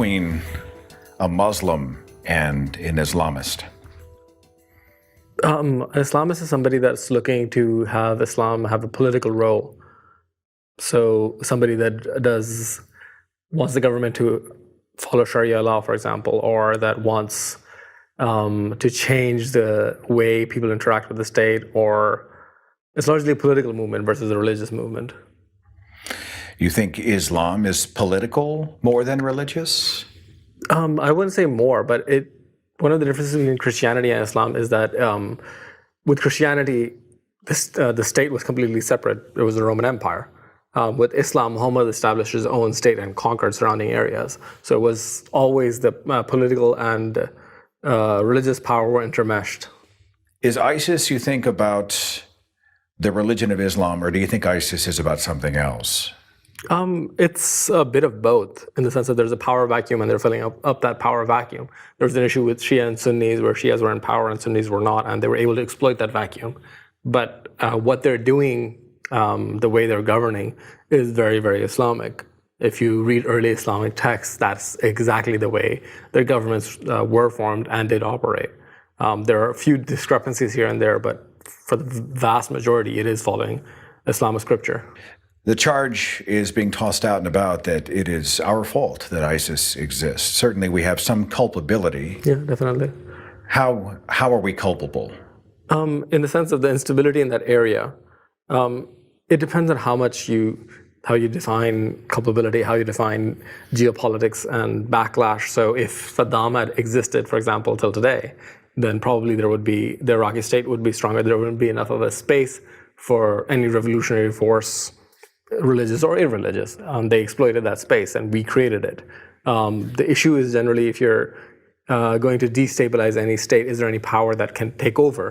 between a Muslim and an Islamist? An Islamist is somebody that's looking to have Islam have a political role. So somebody that wants the government to follow Sharia law, for example, or that wants to change the way people interact with the state, or it's largely a political movement versus a religious movement. You think Islam is political more than religious? I wouldn't say more, but one of the differences between Christianity and Islam is that with Christianity, the state was completely separate. It was the Roman Empire. With Islam, Muhammad established his own state and conquered surrounding areas. So it was always the political and religious power were intermeshed. Is ISIS, you think, about the religion of Islam, or do you think ISIS is about something else? It's a bit of both, in the sense that there's a power vacuum and they're filling up that power vacuum. There was an issue with Shia and Sunnis where Shias were in power and Sunnis were not, and they were able to exploit that vacuum. But what they're doing, the way they're governing, is very, very Islamic. If you read early Islamic texts, that's exactly the way their governments were formed and did operate. There are a few discrepancies here and there, but for the vast majority, it is following Islamic scripture. The charge is being tossed out and about that it is our fault that ISIS exists. Certainly we have some culpability. Yeah, definitely. How are we culpable? In the sense of the instability in that area, it depends on how you define culpability, how you define geopolitics and backlash. So if Saddam had existed, for example, till today, then probably the Iraqi state would be stronger. There wouldn't be enough of a space for any revolutionary force, religious or irreligious. They exploited that space and we created it. The issue is generally if you're going to destabilize any state, is there any power that can take over?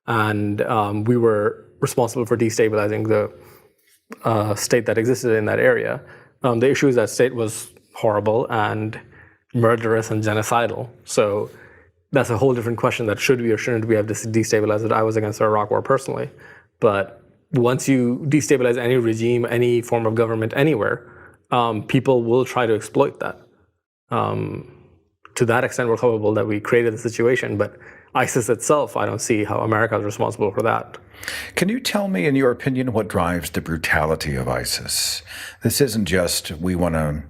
And we were responsible for destabilizing the state that existed in that area. The issue is that state was horrible and murderous and genocidal. So that's a whole different question, that should we or shouldn't we have destabilized it. I was against the Iraq War personally. But once you destabilize any regime, any form of government anywhere, people will try to exploit that. To that extent, we're culpable that we created the situation, but ISIS itself, I don't see how America is responsible for that. Can you tell me, in your opinion, what drives the brutality of ISIS? This isn't just we want to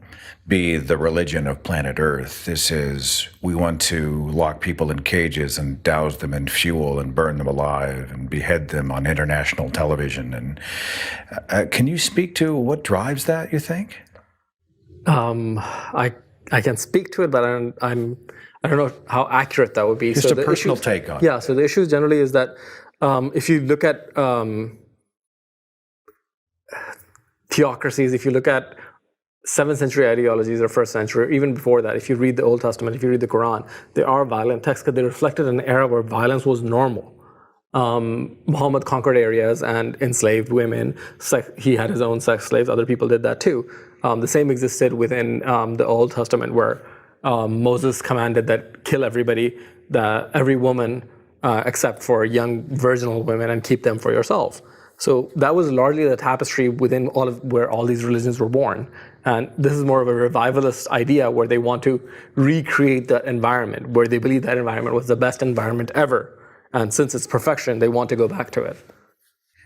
be the religion of planet Earth. This is we want to lock people in cages and douse them in fuel and burn them alive and behead them on international television. And can you speak to what drives that, you think? I can speak to it, but I don't know how accurate that would be. Just a personal take on it. Yeah, so the issue generally is that if you look at theocracies, if you look at 7th century ideologies or 1st century, or even before that, if you read the Old Testament, if you read the Quran, there are violent texts because they reflected an era where violence was normal. Muhammad conquered areas and enslaved women. He had his own sex slaves. Other people did that too. The same existed within the Old Testament, where Moses commanded that kill everybody, every woman except for young virginal women, and keep them for yourself. So that was largely the tapestry within where all these religions were born. And this is more of a revivalist idea where they want to recreate that environment, where they believe that environment was the best environment ever. And since it's perfection, they want to go back to it.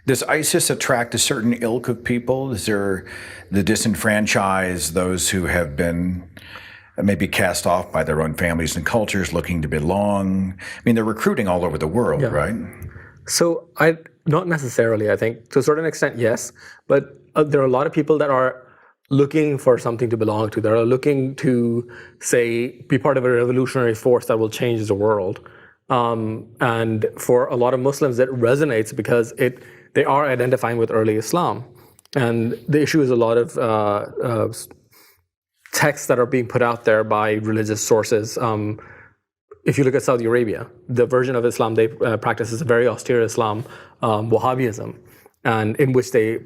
Does ISIS attract a certain ilk of people? Is there the disenfranchised, those who have been maybe cast off by their own families and cultures, looking to belong? I mean, they're recruiting all over the world, yeah. Right? So not necessarily, I think. To a certain extent, yes. But there are a lot of people that are looking for something to belong to. They're looking to, say, be part of a revolutionary force that will change the world. And for a lot of Muslims, it resonates because they are identifying with early Islam. And the issue is a lot of texts that are being put out there by religious sources. If you look at Saudi Arabia, the version of Islam they practice is a very austere Islam, Wahhabism, and in which they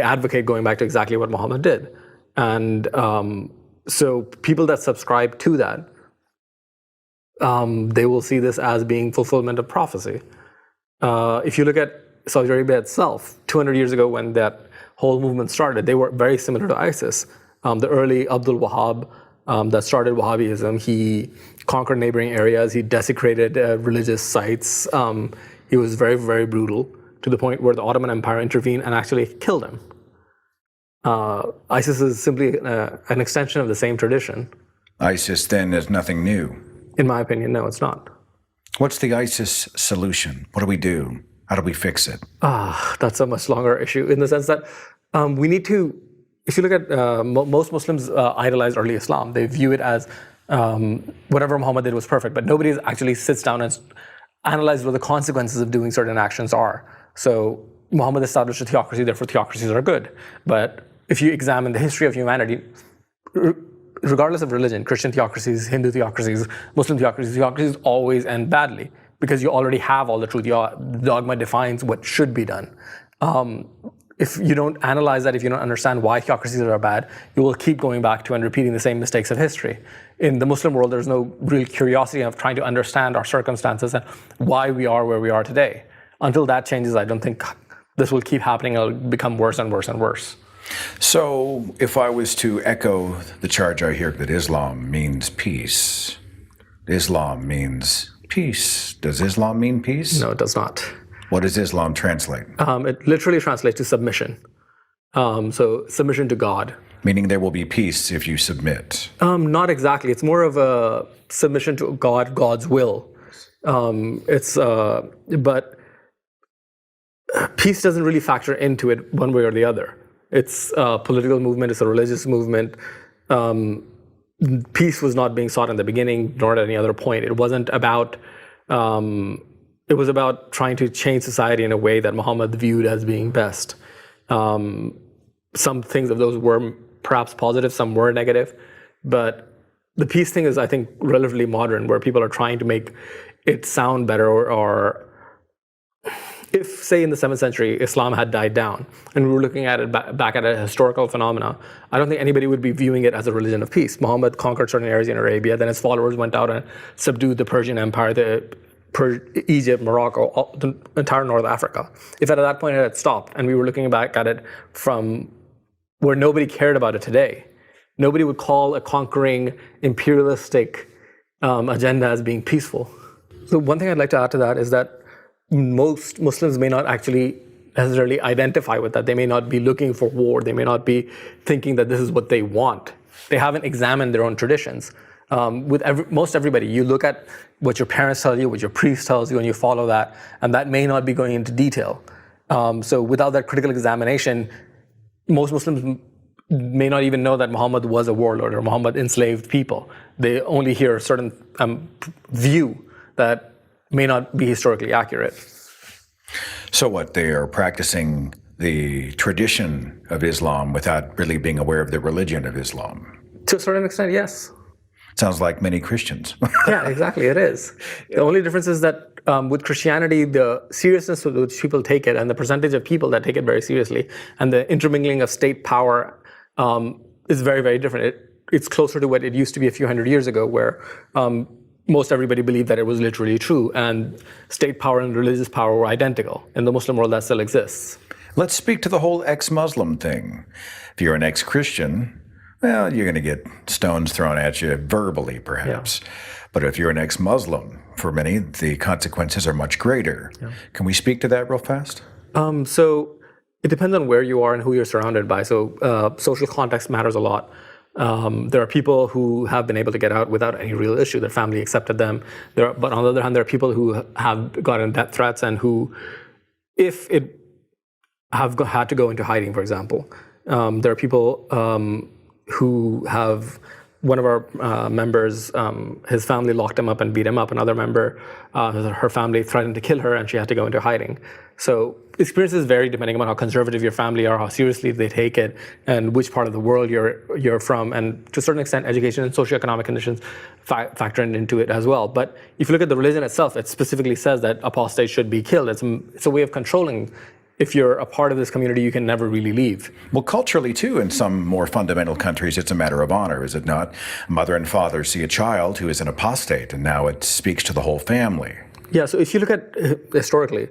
advocate going back to exactly what Muhammad did. And so people that subscribe to that, they will see this as being fulfillment of prophecy. If you look at Saudi Arabia itself, 200 years ago when that whole movement started, they were very similar to ISIS. The early Abdul Wahhab that started Wahhabism. He conquered neighboring areas. He desecrated religious sites. He was very, very brutal to the point where the Ottoman Empire intervened and actually killed him. ISIS is simply an extension of the same tradition. ISIS then is nothing new. In my opinion, no, it's not. What's the ISIS solution? What do we do? How do we fix it? That's a much longer issue in the sense that we need to, if you look at most Muslims idolize early Islam. They view it as whatever Muhammad did was perfect, but nobody actually sits down and analyzes what the consequences of doing certain actions are. So Muhammad established a theocracy, therefore theocracies are good. But if you examine the history of humanity, regardless of religion, Christian theocracies, Hindu theocracies, Muslim theocracies always end badly because you already have all the truth. Dogma defines what should be done. If you don't analyze that, if you don't understand why theocracies are bad, you will keep going back to and repeating the same mistakes of history. In the Muslim world, there's no real curiosity of trying to understand our circumstances and why we are where we are today. Until that changes, I don't think this will keep happening. It'll become worse and worse and worse. So if I was to echo the charge I hear that Islam means peace, Islam means peace. Does Islam mean peace? No, it does not. What does Islam translate? It literally translates to submission. So submission to God. Meaning there will be peace if you submit. Not exactly. It's more of a submission to God, God's will. But peace doesn't really factor into it one way or the other. It's a political movement. It's a religious movement. Peace was not being sought in the beginning, nor at any other point. It wasn't about. It was about trying to change society in a way that Muhammad viewed as being best. Some things of those were perhaps positive, some were negative, but the peace thing is, I think, relatively modern, where people are trying to make it sound better, or if, say, in the 7th century, Islam had died down, and we were looking at it back at a historical phenomena, I don't think anybody would be viewing it as a religion of peace. Muhammad conquered certain areas in Arabia, then his followers went out and subdued the Persian Empire, Egypt, Morocco, the entire North Africa. If at that point it had stopped and we were looking back at it from where nobody cared about it today, nobody would call a conquering imperialistic agenda as being peaceful. So one thing I'd like to add to that is that most Muslims may not actually necessarily identify with that. They may not be looking for war. They may not be thinking that this is what they want. They haven't examined their own traditions. Most everybody, you look at what your parents tell you, what your priest tells you, and you follow that, and that may not be going into detail. So without that critical examination, most Muslims may not even know that Muhammad was a warlord or Muhammad enslaved people. They only hear a certain view that may not be historically accurate. So what, they are practicing the tradition of Islam without really being aware of the religion of Islam? To a certain extent, yes. Sounds like many Christians. Yeah, exactly, it is. The only difference is that with Christianity, the seriousness with which people take it and the percentage of people that take it very seriously and the intermingling of state power is very, very different. It's closer to what it used to be a few hundred years ago, where most everybody believed that it was literally true, and state power and religious power were identical. In the Muslim world, that still exists. Let's speak to the whole ex-Muslim thing. If you're an ex-Christian, well, you're going to get stones thrown at you verbally, perhaps. Yeah. But if you're an ex-Muslim, for many, the consequences are much greater. Yeah. Can we speak to that real fast? So it depends on where you are and who you're surrounded by. So social context matters a lot. There are people who have been able to get out without any real issue. Their family accepted them. But on the other hand, there are people who have gotten death threats and who, if it have had to go into hiding, for example. There are people who have, one of our members, his family locked him up and beat him up. Another member, her family threatened to kill her and she had to go into hiding. So experiences vary depending on how conservative your family are, how seriously they take it, and which part of the world you're from. And to a certain extent, education and socioeconomic conditions factor into it as well. But if you look at the religion itself, it specifically says that apostates should be killed. It's a way of controlling. If you're a part of this community, you can never really leave. Well, culturally, too, in some more fundamental countries, it's a matter of honor, is it not? Mother and father see a child who is an apostate, and now it speaks to the whole family. Yeah, so if you look at historically,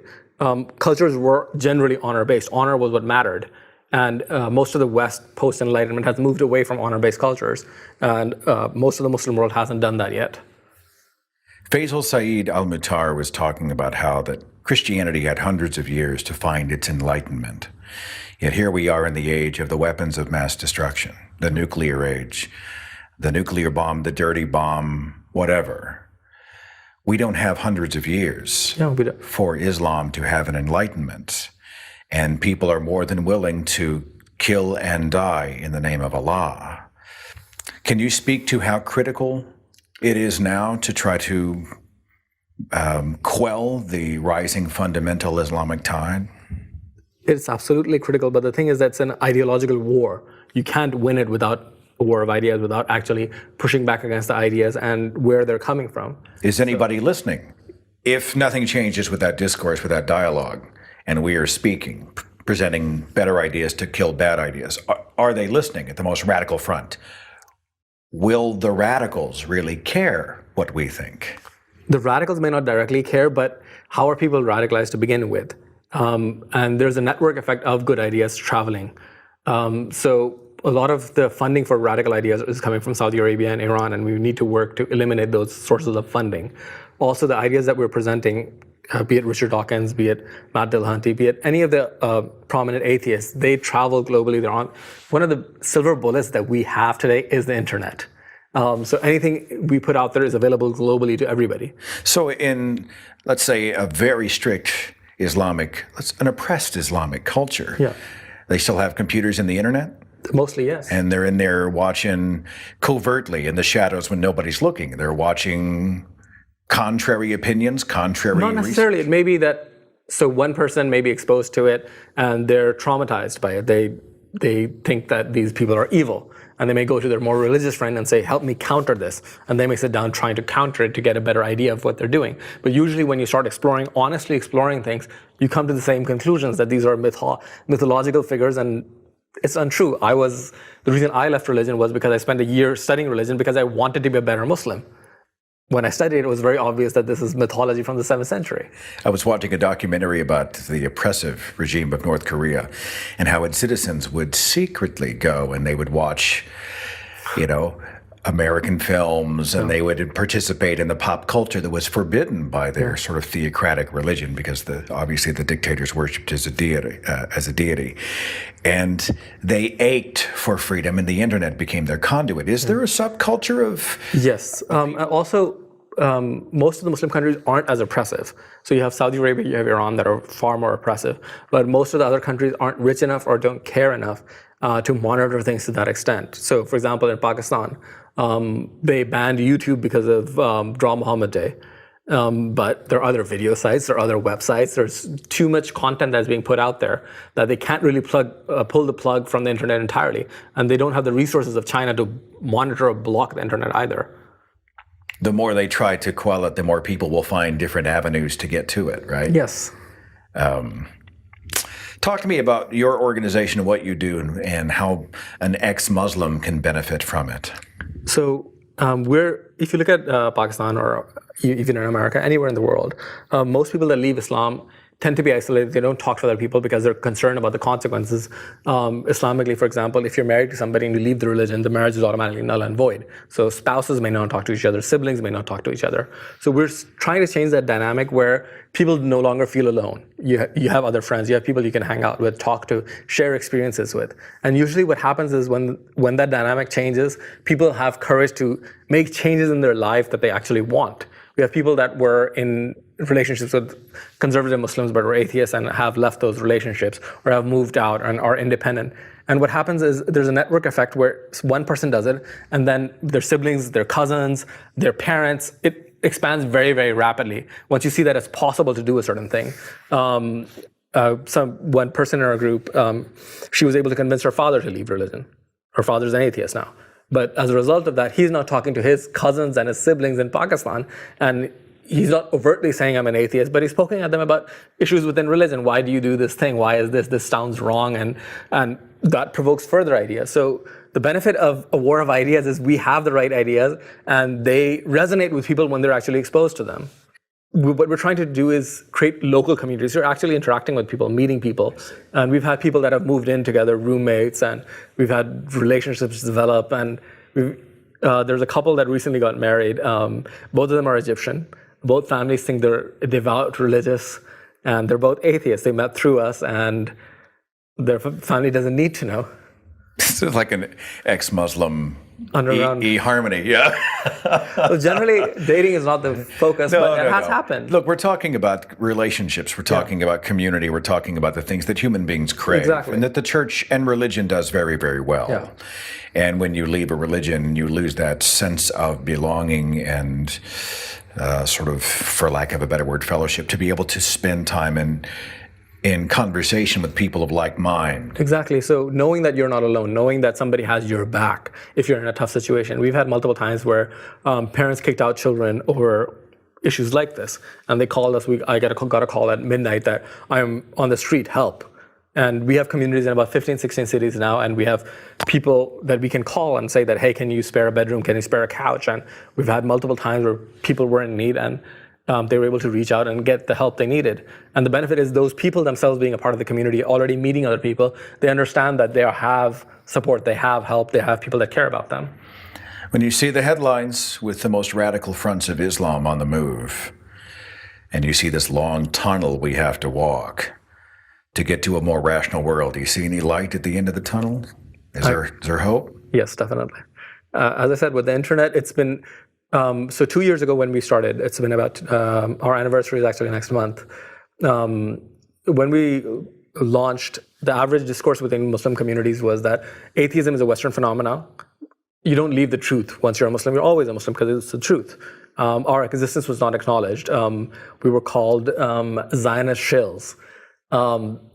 cultures were generally honor-based. Honor was what mattered. And most of the West, post-Enlightenment, has moved away from honor-based cultures. And most of the Muslim world hasn't done that yet. Faisal Syed al-Mutar was talking about how that Christianity had hundreds of years to find its enlightenment. Yet here we are in the age of the weapons of mass destruction, the nuclear age, the nuclear bomb, the dirty bomb, whatever. We don't have hundreds of years for Islam to have an enlightenment. And people are more than willing to kill and die in the name of Allah. Can you speak to how critical it is now to try to quell the rising fundamental Islamic tide? It's absolutely critical, but the thing is that it's an ideological war. You can't win it without a war of ideas, without actually pushing back against the ideas and where they're coming from. Is anybody listening? If nothing changes with that discourse, with that dialogue, and we are speaking, presenting better ideas to kill bad ideas, are they listening at the most radical front? Will the radicals really care what we think? The radicals may not directly care, but how are people radicalized to begin with? And there's a network effect of good ideas traveling. So a lot of the funding for radical ideas is coming from Saudi Arabia and Iran, and we need to work to eliminate those sources of funding. Also, the ideas that we're presenting, be it Richard Dawkins, be it Matt Dillahunty, be it any of the prominent atheists, they travel globally. They're on. One of the silver bullets that we have today is the internet. So anything we put out there is available globally to everybody. So in, let's say, a very strict an oppressed Islamic culture, they still have computers and the internet? Mostly, yes. And they're in there watching covertly in the shadows when nobody's looking. They're watching contrary opinions, contrary Not necessarily. It may be that, so one person may be exposed to it and they're traumatized by it. They think that these people are evil. And they may go to their more religious friend and say, help me counter this. And they may sit down trying to counter it to get a better idea of what they're doing. But usually when you start honestly exploring things, you come to the same conclusions that these are mythological figures, and it's untrue. The reason I left religion was because I spent a year studying religion because I wanted to be a better Muslim. When I studied it was very obvious that this is mythology from the 7th century. I was watching a documentary about the oppressive regime of North Korea and how its citizens would secretly go and they would watch, American films, and they would participate in the pop culture that was forbidden by their sort of theocratic religion, because obviously the dictators worshipped as a deity. And they ached for freedom, and the internet became their conduit. Is there a subculture of... Yes. Also, most of the Muslim countries aren't as oppressive. So you have Saudi Arabia, you have Iran that are far more oppressive. But most of the other countries aren't rich enough or don't care enough to monitor things to that extent. So, for example, in Pakistan, they banned YouTube because of Draw Muhammad Day. But there are other video sites, there are other websites. There's too much content that's being put out there that they can't really pull the plug from the internet entirely. And they don't have the resources of China to monitor or block the internet either. The more they try to quell it, the more people will find different avenues to get to it, right? Yes. Talk to me about your organization and what you do and how an ex-Muslim can benefit from it. So if you look at Pakistan or even in America, anywhere in the world, most people that leave Islam tend to be isolated. They don't talk to other people because they're concerned about the consequences. Islamically, for example, if you're married to somebody and you leave the religion, the marriage is automatically null and void. So spouses may not talk to each other, siblings may not talk to each other. So we're trying to change that dynamic where people no longer feel alone. You have other friends, you have people you can hang out with, talk to, share experiences with. And usually what happens is when that dynamic changes, people have courage to make changes in their life that they actually want. We have people that were in relationships with conservative Muslims but were atheists and have left those relationships or have moved out and are independent. And what happens is there's a network effect where one person does it and then their siblings, their cousins, their parents, it expands very, very rapidly once you see that it's possible to do a certain thing. One person in our group, she was able to convince her father to leave religion. Her father's an atheist now. But as a result of that, he's now talking to his cousins and his siblings in Pakistan, and he's not overtly saying I'm an atheist, but he's poking at them about issues within religion. Why do you do this thing? Why is this? This sounds wrong, and that provokes further ideas. So the benefit of a war of ideas is we have the right ideas, and they resonate with people when they're actually exposed to them. what we're trying to do is create local communities. You're actually interacting with people, meeting people. And we've had people that have moved in together, roommates, and we've had relationships develop. And there's a couple that recently got married. Both of them are Egyptian. Both families think they're devout, religious, and they're both atheists. They met through us, and their family doesn't need to know. This is like an ex-Muslim Underground. harmony, yeah. So generally, dating is not the focus, but it has happened. Look, we're talking about relationships. We're talking about community. We're talking about the things that human beings crave, Exactly. and that the church and religion does very, very well. Yeah. And when you leave a religion, you lose that sense of belonging and sort of, for lack of a better word, fellowship, to be able to spend time in conversation with people of like mind. Exactly. So knowing that you're not alone, knowing that somebody has your back if you're in a tough situation. We've had multiple times where parents kicked out children over issues like this, and they called us. I got a call at midnight that I'm on the street, help. And we have communities in about 15, 16 cities now, and we have people that we can call and say that, hey, can you spare a bedroom? Can you spare a couch? And we've had multiple times where people were in need, and they were able to reach out and get the help they needed. And the benefit is those people themselves being a part of the community, already meeting other people, they understand that they have support, they have help, they have people that care about them. When you see the headlines with the most radical fronts of Islam on the move, and you see this long tunnel we have to walk to get to a more rational world, do you see any light at the end of the tunnel? Is there hope? Yes, definitely. As I said, with the internet, it's been, so 2 years ago when we started, it's been about, our anniversary is actually next month. When we launched, the average discourse within Muslim communities was that atheism is a Western phenomenon. You don't leave the truth once you're a Muslim. You're always a Muslim because it's the truth. Our existence was not acknowledged. We were called Zionist shills.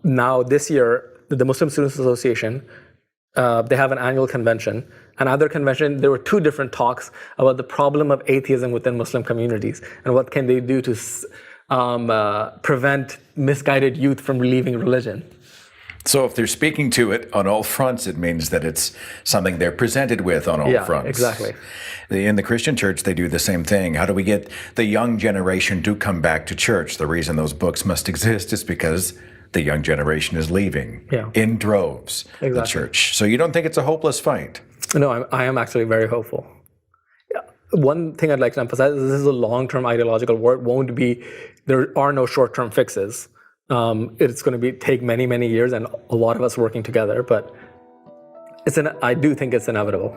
Now this year, the Muslim Students Association, they have an annual convention. And at their convention, there were 2 different talks about the problem of atheism within Muslim communities and what can they do to prevent misguided youth from leaving religion. So if they're speaking to it on all fronts, it means that it's something they're presented with on all fronts. Exactly. In the Christian church, they do the same thing. How do we get the young generation to come back to church? The reason those books must exist is because the young generation is leaving in droves the church. So you don't think it's a hopeless fight? No, I am actually very hopeful. One thing I'd like to emphasize is this is a long-term ideological war. It won't be, there are no short-term fixes. It's going to take many, many years and a lot of us working together, but I do think it's inevitable.